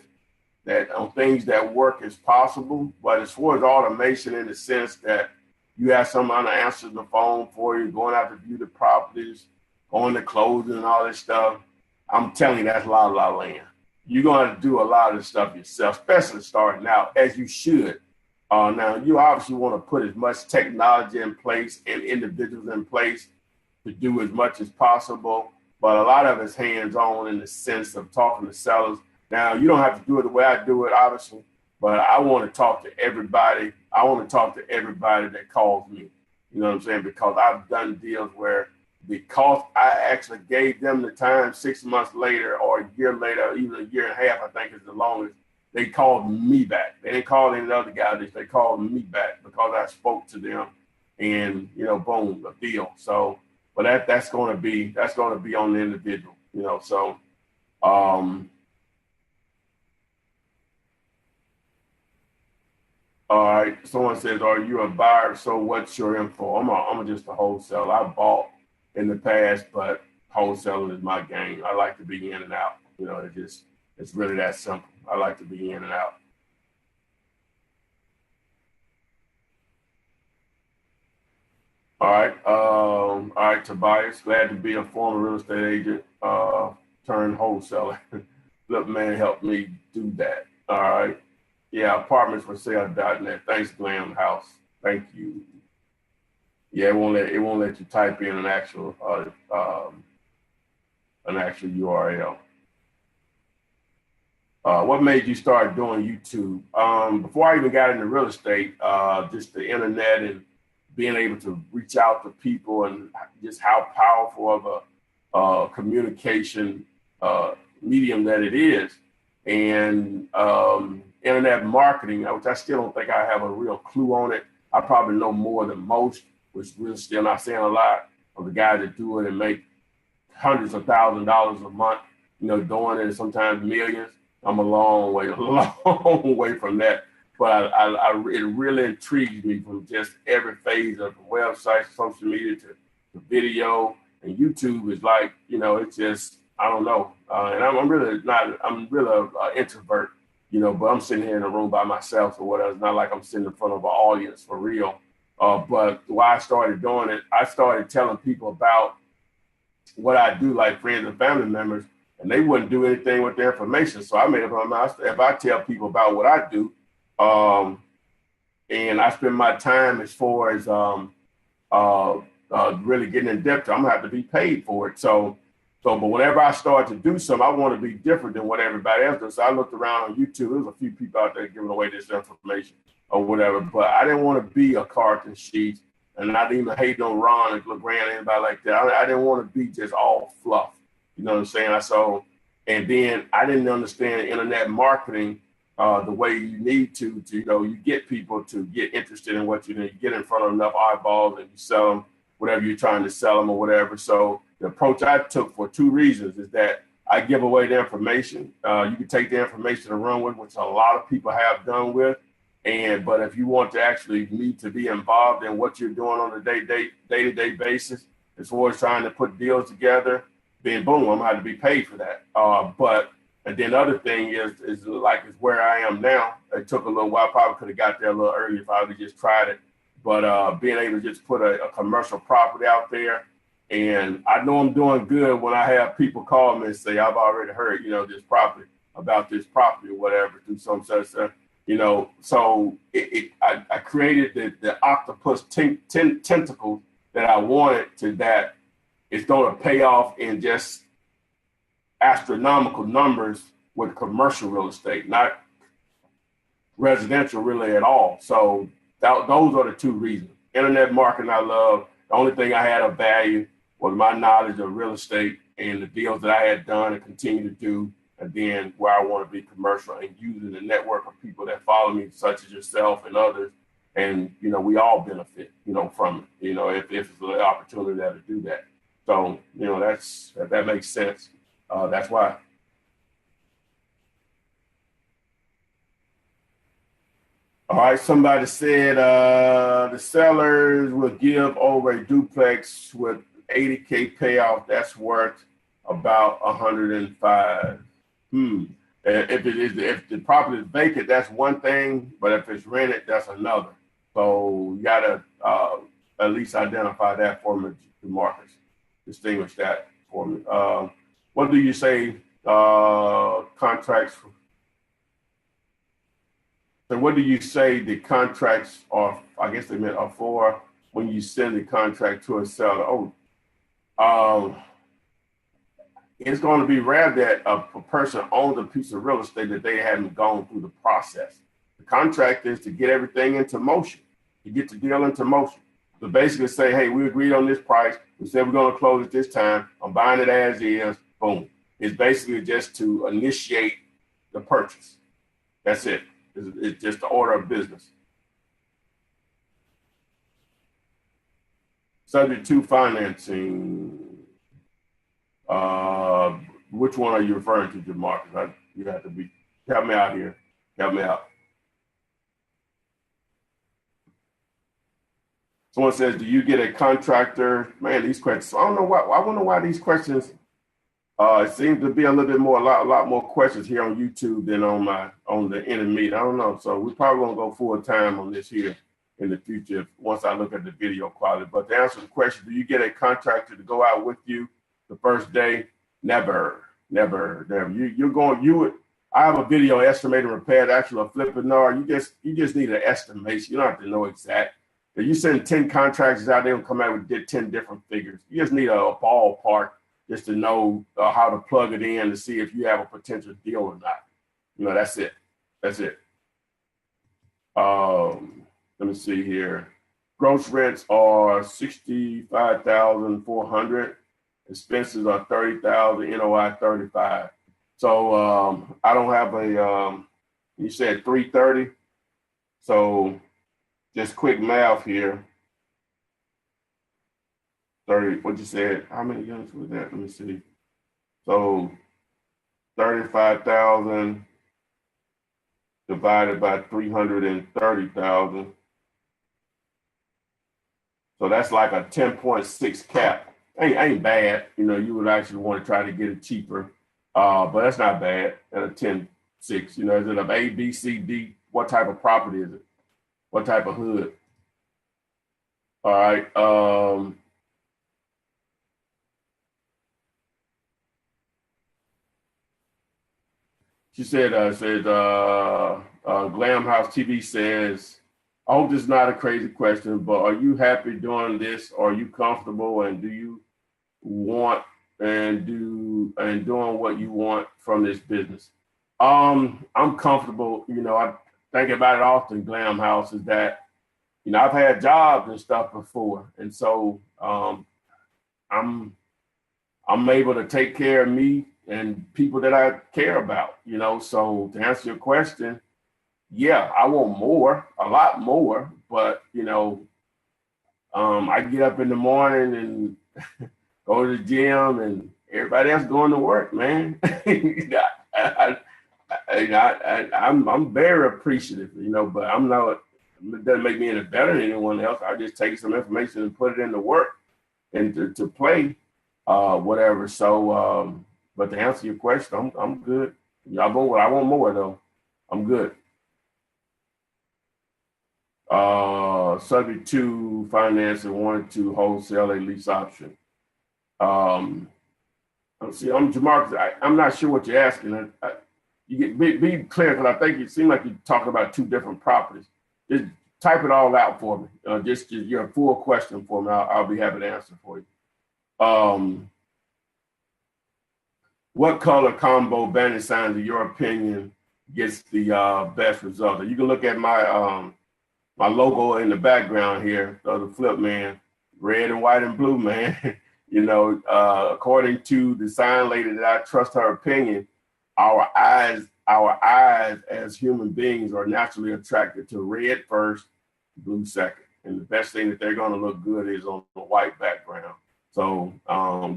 on things that work as possible. But as far as automation, in the sense that you have someone to answer the phone for you, going out to view the properties, going to closing and all this stuff, I'm telling you, that's a lot of land. You're going to have to do a lot of this stuff yourself, especially starting out, as you should. Now, you obviously want to put as much technology in place and individuals in place to do as much as possible. But a lot of it's hands-on in the sense of talking to sellers. Now, you don't have to do it the way I do it, obviously, but I want to talk to everybody. I want to talk to everybody that calls me. You know what I'm saying? Because I've done deals where because I actually gave them the time 6 months later or a year later, or even a year and a half, I think is the longest, they called me back. They didn't call any other guy. They called me back because I spoke to them, and you know, boom, a deal. So, but that's going to be on the individual. You know, so. All right. Someone says, "Are you a buyer? So what's your info?" I'm just a wholesaler. I bought in the past, but wholesaling is my game. I like to be in and out. You know, it's really that simple. I like to be in and out. All right, Tobias. Glad to be a former real estate agent turned wholesaler. Look, man, help me do that. All right. Yeah, apartmentsforsale.net. Thanks, Glam House. Thank you. Yeah, it won't let you type in an actual URL. What made you start doing YouTube? Before I even got into real estate, just the internet and being able to reach out to people and just how powerful of a communication medium that it is. And internet marketing, which I still don't think I have a real clue on it. I probably know more than most, which we're still not saying a lot, of the guys that do it and make hundreds of thousands of dollars a month, you know, doing it, sometimes millions. I'm a long way from that. But it really intrigues me from just every phase of the website, social media to video, and YouTube is like, you know, it's just, I don't know. And I'm really an introvert, you know, but I'm sitting here in a room by myself or whatever. It's not like I'm sitting in front of an audience for real. But why I started doing it, I started telling people about what I do, like friends and family members, and they wouldn't do anything with their information. So I made up my mind, if I tell people about what I do, and I spend my time as far as really getting in depth, I'm gonna have to be paid for it. But whenever I start to do something, I want to be different than what everybody else does. So I looked around on YouTube. There's a few people out there giving away this information or whatever, but I didn't want to be a carton sheet, and I didn't even hate on Ron and LeGrand, anybody like that. I didn't want to be just all fluff. You know what I'm saying? And then I didn't understand internet marketing the way you need to, you get people to get interested in what you do. You get in front of enough eyeballs and you sell them whatever you're trying to sell them or whatever. So the approach I took for two reasons is that I give away the information. You can take the information and run with, which a lot of people have done with. But if you want to actually need to be involved in what you're doing on a day-to-day basis, as far as trying to put deals together, then boom, I'm going to be paid for that. And then the other thing is where I am now. It took a little while. Probably could have got there a little earlier if I would have just tried it. But being able to just put a commercial property out there, and I know I'm doing good when I have people call me and say, I've already heard, this property about this property or whatever through some such stuff, So I created the octopus tentacles that I wanted to that it's going to pay off in just astronomical numbers with commercial real estate, not residential really at all. So those are the two reasons. Internet marketing I love. The only thing I had of value was my knowledge of real estate and the deals that I had done and continue to do, and then where I want to be commercial and using the network of people that follow me, such as yourself and others. And, we all benefit, from it, if it's an opportunity to do that. So, that makes sense. That's why. All right, somebody said the sellers will give over a duplex with 80K payoff. That's worth about 105. If the property is vacant, that's one thing, but if it's rented, that's another. So you gotta at least identify that for me, Marcus. Distinguish that for me. What do you say contracts? So what do you say the contracts are? I guess they meant are for when you send the contract to a seller. It's going to be rare that a person owns a piece of real estate that they haven't gone through the process. The contract is to get everything into motion, to get the deal into motion. So basically say, hey, we agreed on this price. We said we're going to close at this time. I'm buying it as is. Boom. It's basically just to initiate the purchase. That's it. It's just the order of business. Subject to financing. Which one are you referring to, Jamarcus? You have to help me out here. Help me out. Someone says, do you get a contractor? Man, these questions, I don't know why. I wonder why these questions, it seems to be a little bit more, a lot more questions here on YouTube than on the internet. I don't know. So we probably won't go full time on this here in the future once I look at the video quality. But to answer the question, do you get a contractor to go out with you the first day? Never. I have a video estimating repair, the actual flipping NAR. You just need an estimation. You don't have to know exact. If you send 10 contractors out, they'll come out with 10 different figures. You just need a ballpark just to know how to plug it in to see if you have a potential deal or not. That's it. Let me see here. Gross rents are $65,400. Expenses are $30,000. NOI $35,000. So I don't have you said 330. So just quick math here. 30, what you said, how many units was that? Let me see. So 35,000 divided by 330,000. So that's like a 10.6 cap. Ain't bad. You would actually want to try to get it cheaper. But that's not bad at a 10.6. Is it an A, B, C, D? What type of property is it? What type of hood? All right. She said, Glam House TV says, I hope this is not a crazy question, but are you happy doing this? Are you comfortable, and do you want doing what you want from this business? I'm comfortable. You know, I think about it often. Glam House is that, you know, I've had jobs and stuff before, and so I'm able to take care of me and people that I care about. You know, so to answer your question, yeah, I want more, a lot more, but you know, I get up in the morning and go to the gym, and everybody else going to work, man. I'm very appreciative, you know, but I'm not. It doesn't make me any better than anyone else. I just take some information and put it into work and to play, whatever. So, but to answer your question, I'm good. I want more though. I'm good. Subject to financing, wanted to wholesale a lease option. See, I'm Jamarcus. I'm not sure what you're asking. You get be clear, because I think it seemed like you're talking about two different properties. Just type it all out for me. Just your full question for me. I'll be happy to answer for you. What color combo bandit signs, in your opinion, gets the best result? You can look at my my logo in the background here, the flip man, red and white and blue, man. You know, according to the sign lady that I trust her opinion, our eyes as human beings are naturally attracted to red first, blue second. And the best thing that they're going to look good is on a white background. So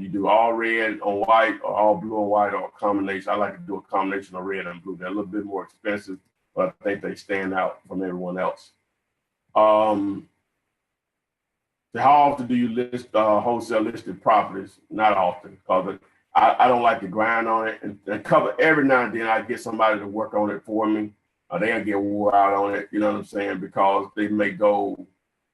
you do all red on white or all blue on white, or a combination. I like to do a combination of red and blue. They're a little bit more expensive, but I think they stand out from everyone else. How often do you list wholesale listed properties? Not often, because I don't like to grind on it and cover. Every now and then I get somebody to work on it for me. They'll get wore out on it, you know what I'm saying? Because they may go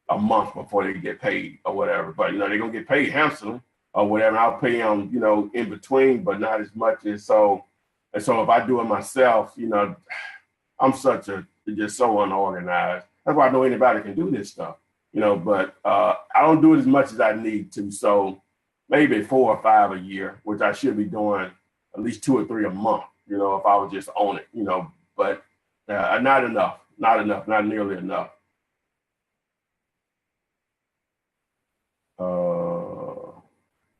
a month before they get paid or whatever. But, you know, they're going to get paid handsomely or whatever. I'll pay them, you know, in between, but not as much as so. And so if I do it myself, you know, I'm just so unorganized. That's why I know anybody can do this stuff, you know, but I don't do it as much as I need to. So maybe 4 or 5 a year, which I should be doing at least 2 or 3 a month, you know, if I was just on it, you know, but not enough, not nearly enough.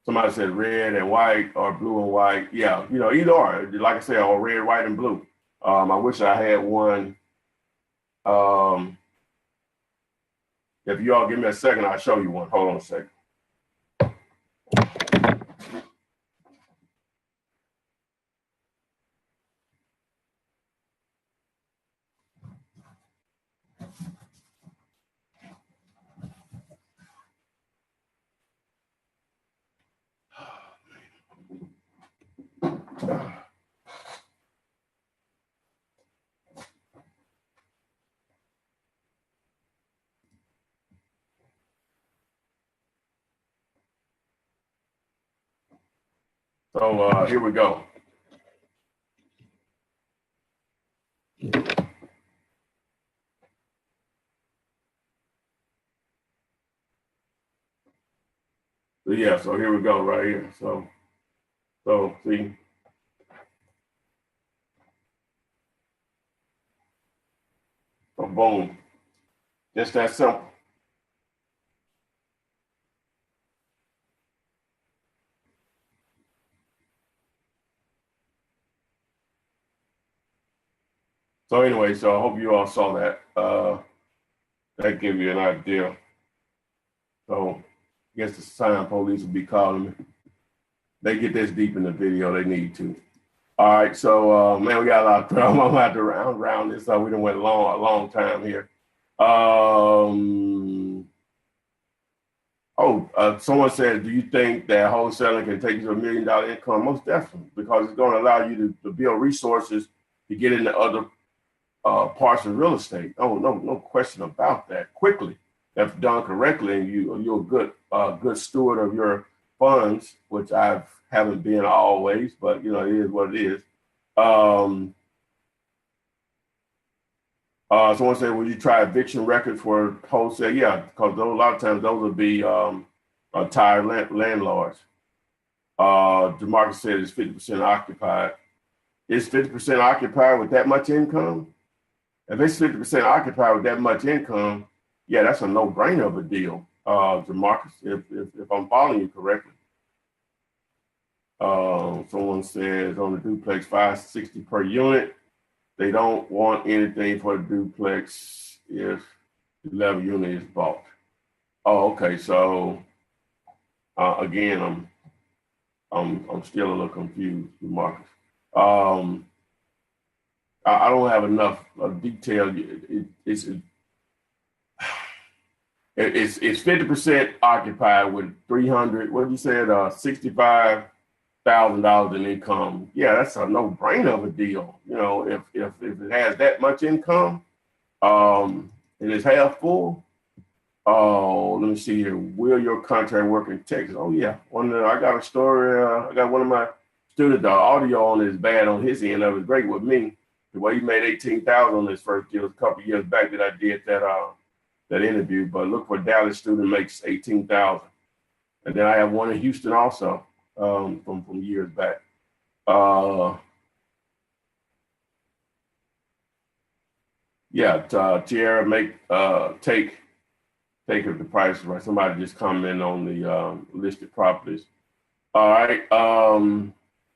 Somebody said red and white or blue and white. Yeah, you know, either or, like I said, or red, white, and blue. I wish I had one. If you all give me a second, I'll show you one. Hold on a second. So here we go. So yeah, so here we go right here. So see. So boom. Just that simple. So anyway, so I hope you all saw that. That give you an idea. So I guess the sign police will be calling me. They get this deep in the video, they need to. All right, so man, we got a lot of time. I'm gonna have to round this up. We done went a long time here. Someone said, do you think that wholesaling can take you to $1 million income? Most definitely, because it's going to allow you to build resources to get into other parts of real estate. Oh, no question about that. Quickly, if done correctly, and you're a good steward of your funds, which I haven't been always, but you know, it is what it is. Someone said, "Will you try eviction records for wholesale?" Yeah, because a lot of times those will be tired landlords. DeMarcus said it's 50% occupied. Is 50% occupied with that much income? If it's 50% occupied with that much income, yeah, that's a no-brainer of a deal, DeMarcus, if I'm following you correctly. Someone says on the duplex, $560 per unit. They don't want anything for the duplex if the 11 unit is bought. Oh, okay. So again, I'm still a little confused, Marcus. I don't have enough detail. It's 50% occupied with 300. What did you say? $65,000 in income. Yeah, that's a no-brainer of a deal. You know, if it has that much income, and it's half full. Oh, let me see here. Will your contract work in Texas? Oh yeah. I got a story. I got one of my students. The audio on is bad on his end. That was great with me. The way he made $18,000 on his first deal was a couple of years back that I did that interview. But look for Dallas student makes $18,000, and then I have one in Houston also from years back. Tierra take if the price is right. Somebody just comment on the listed properties. All right.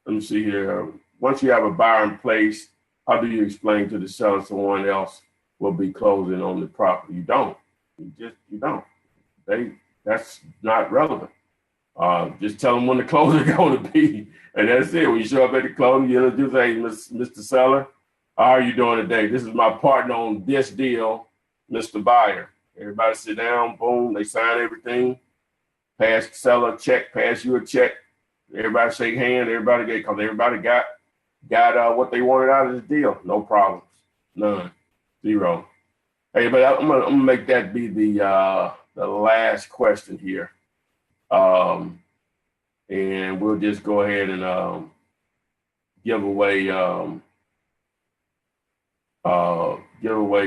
Let me see here. Once you have a buyer in place, how do you explain to the seller someone else will be closing on the property? You don't. You don't. That's not relevant. Just tell them when the closing is going to be, and that's it. When you show up at the closing, you introduce, hey, Mr. Seller, how are you doing today? This is my partner on this deal, Mr. Buyer. Everybody sit down, boom, they sign everything, pass the seller a check, pass you a check. Everybody shake hands, everybody got what they wanted out of this deal. No problems, none, zero. Hey, but I'm gonna make that be the last question here, and we'll just go ahead and give away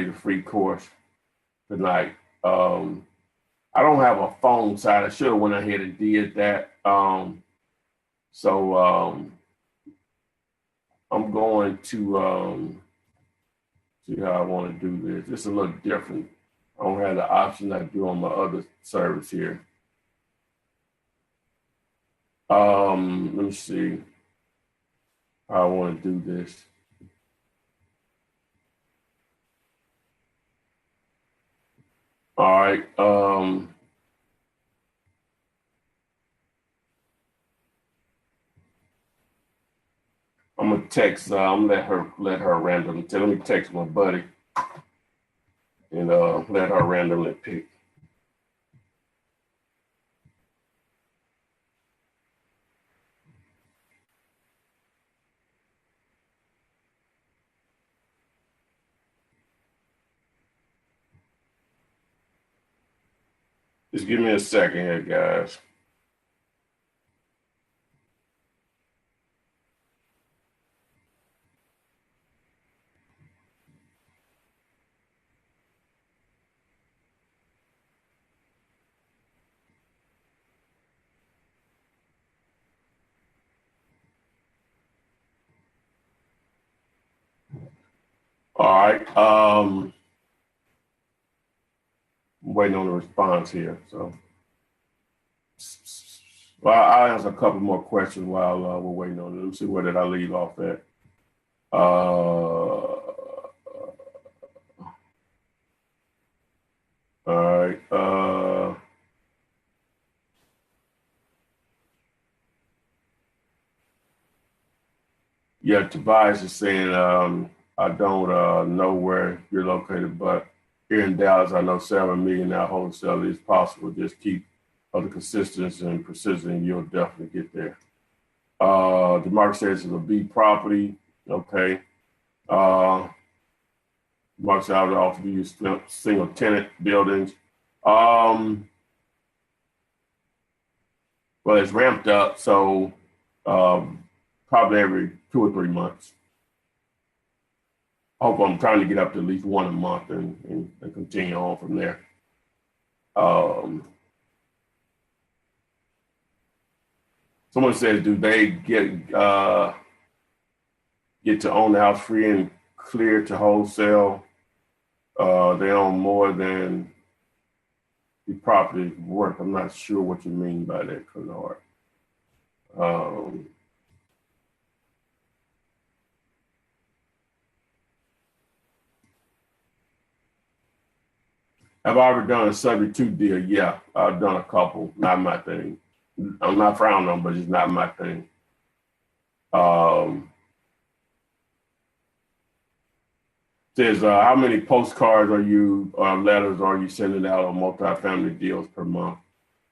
the free course tonight. I don't have a phone side. I should have went ahead and did that. So I'm going to see how I want to do this. It's a little different. I don't have the option I do on my other service here. Let me see how I want to do this. All right. I'm gonna text. I'm gonna let her randomly. Let me text my buddy and let her randomly pick. Just give me a second here, guys. All right. I'm waiting on the response here. So, well, I'll answer a couple more questions while we're waiting on it. Let me see, where did I leave off at? All right. Yeah, Tobias is saying, I don't know where you're located, but here in Dallas, I know $7 million now wholesale is possible. Just keep the consistency and precision, you'll definitely get there. DeMarcus says it's a B property. Okay. Mark said I would also use single tenant buildings. Well, it's ramped up, so probably every 2 or 3 months. hope I'm trying to get up to at least one a month and continue on from there. Someone says, do they get to own the house free and clear to wholesale? They own more than the property is worth. I'm not sure what you mean by that, Kennard. Have I ever done a subject to deal? Yeah, I've done a couple. Not my thing. I'm not frowning on, but it's not my thing. Says, how many postcards are you, letters are you sending out on multifamily deals per month?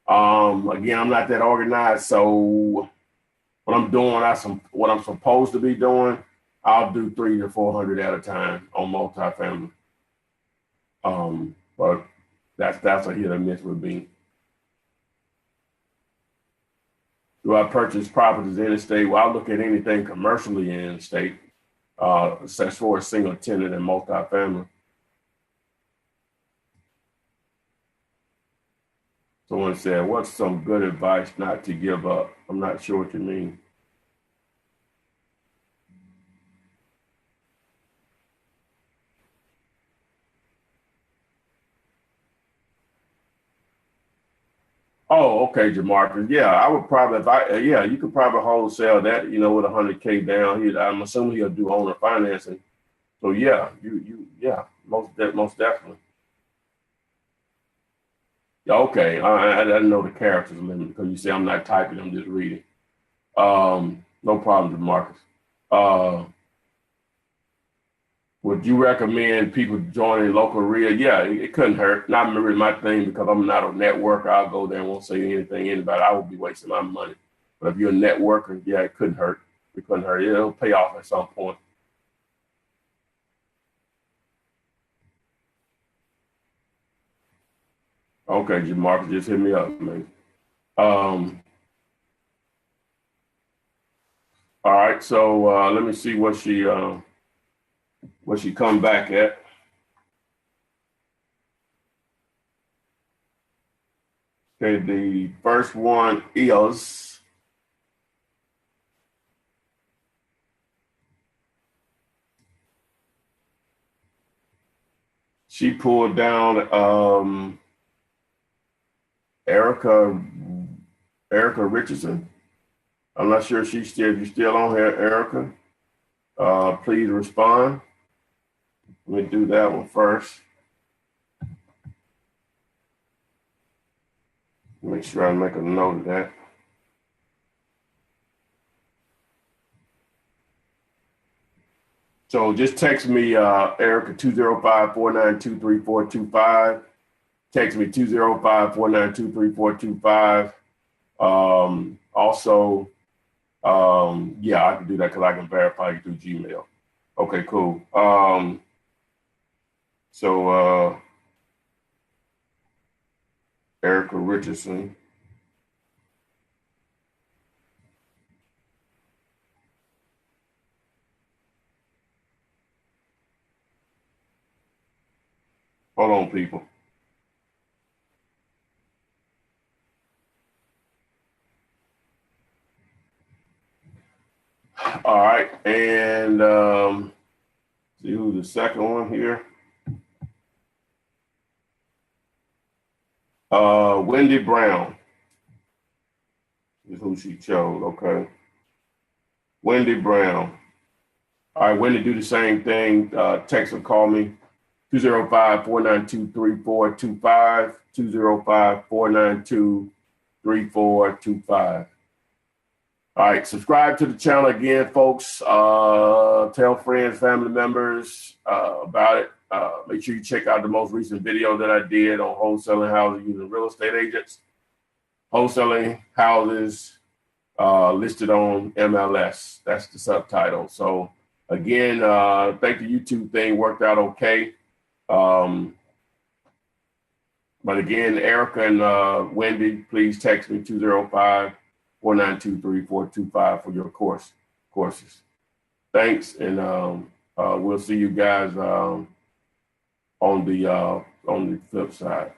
Again, I'm not that organized, so what I'm doing, what I'm supposed to be doing, I'll do 300 to 400 at a time on multifamily. But that's a hit or miss with me. Do I purchase properties in the state? Well, I look at anything commercially in the state, as for a single tenant and multifamily. Someone said, what's some good advice not to give up? I'm not sure what you mean. Oh, okay, Jamarcus. Yeah, I would probably, you could probably wholesale that, with 100K down. I'm assuming he'll do owner financing. So yeah, most definitely. Yeah, okay. I didn't know the characters limit because you say I'm not typing, I'm just reading. No problem, Jamarcus. Would you recommend people joining local RIA? Yeah, it couldn't hurt. Not really my thing because I'm not a networker. I'll go there and won't say anything anybody. I would be wasting my money. But if you're a networker, yeah, it couldn't hurt. It couldn't hurt. It'll pay off at some point. Okay, Jamarcus, just hit me up, man. All right, so let me see what she come back at. Okay, the first one is she pulled down Erica Richardson. I'm not sure if you're still on here, Erica. Please respond. Let me do that one first. Make sure I make a note of that. So just text me, Erica, 205-492-3425. Text me 205-492-3425. Also, yeah, I can do that because I can verify you through Gmail. Okay, cool. So Erica Richardson. Hold on, people. All right, and see who's the second one here. Wendy Brown is who she chose. Okay, Wendy Brown. All right, Wendy, do the same thing. Text or call me. 205-492-3425. 205-492-3425. All right, subscribe to the channel again, folks. Tell friends, family members about it. Make sure you check out the most recent video that I did on wholesaling houses using real estate agents. Wholesaling houses listed on MLS. That's the subtitle. So again, think the YouTube thing worked out okay. But again, Erica and Wendy, please text me 205-492-3425 for your courses. Thanks, and We'll see you guys on the flip side.